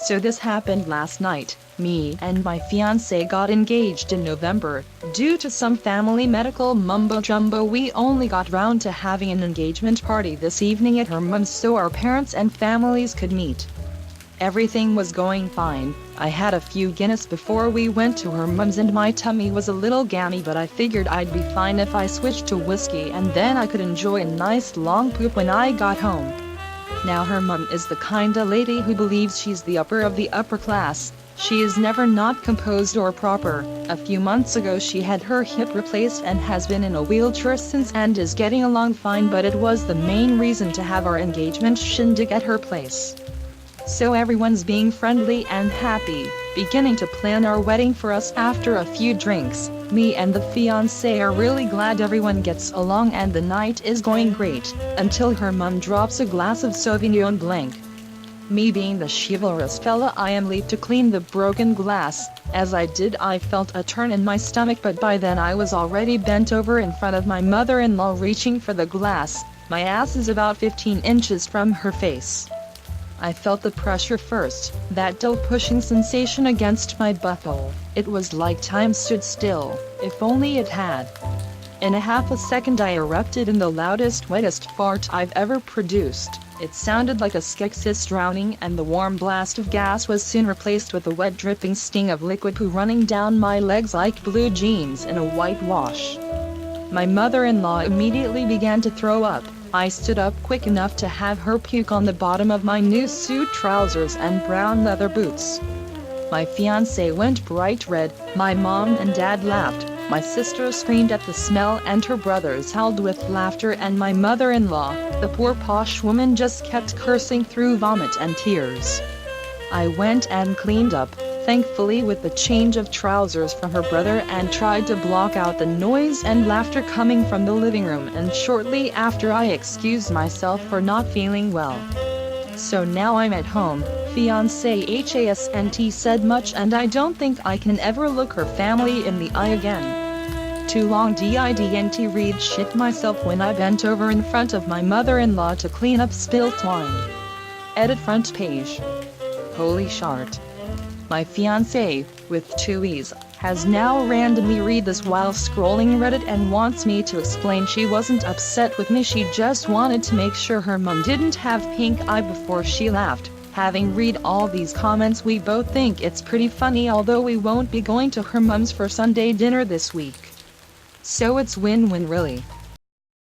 So this happened last night. Me and my fiance got engaged in November. Due to some family medical mumbo jumbo, we only got round to having an engagement party this evening at her mum's so our parents and families could meet. Everything was going fine. I had a few Guinness before we went to her mum's and my tummy was a little gammy, but I figured I'd be fine if I switched to whiskey and then I could enjoy a nice long poop when I got home. Now her mum is the kinda lady who believes she's the upper of the upper class. She is never not composed or proper. A few months ago she had her hip replaced and has been in a wheelchair since and is getting along fine, but it was the main reason to have our engagement shindig at her place. So everyone's being friendly and happy, beginning to plan our wedding for us after a few drinks. Me and the fiancé are really glad everyone gets along and the night is going great, until her mum drops a glass of Sauvignon Blanc. Me being the chivalrous fella I am, leaped to clean the broken glass. As I did, I felt a turn in my stomach, but by then I was already bent over in front of my mother-in-law reaching for the glass. My ass is about 15 inches from her face. I felt the pressure first, that dull pushing sensation against my butthole. It was like time stood still, if only it had. In a half a second I erupted in the loudest, wettest fart I've ever produced. It sounded like a Skeksis drowning, and the warm blast of gas was soon replaced with a wet dripping sting of liquid poo running down my legs like blue jeans in a white wash. My mother-in-law immediately began to throw up. I stood up quick enough to have her puke on the bottom of my new suit trousers and brown leather boots. My fiancé went bright red, my mom and dad laughed, my sister screamed at the smell and her brothers howled with laughter, and my mother-in-law, the poor posh woman, just kept cursing through vomit and tears. I went and cleaned up, thankfully with the change of trousers from her brother, and tried to block out the noise and laughter coming from the living room, and shortly after I excused myself for not feeling well. So now I'm at home. Fiancé hasn't said much, and I don't think I can ever look her family in the eye again. Too long didn't read shit myself when I bent over in front of my mother-in-law to clean up spilt wine. Edit front page. Holy shart. My fiancé, with 2 E's, has now randomly read this while scrolling Reddit and wants me to explain she wasn't upset with me, she just wanted to make sure her mum didn't have pink eye before she laughed. Having read all these comments, we both think it's pretty funny, although we won't be going to her mum's for Sunday dinner this week. So it's win-win really.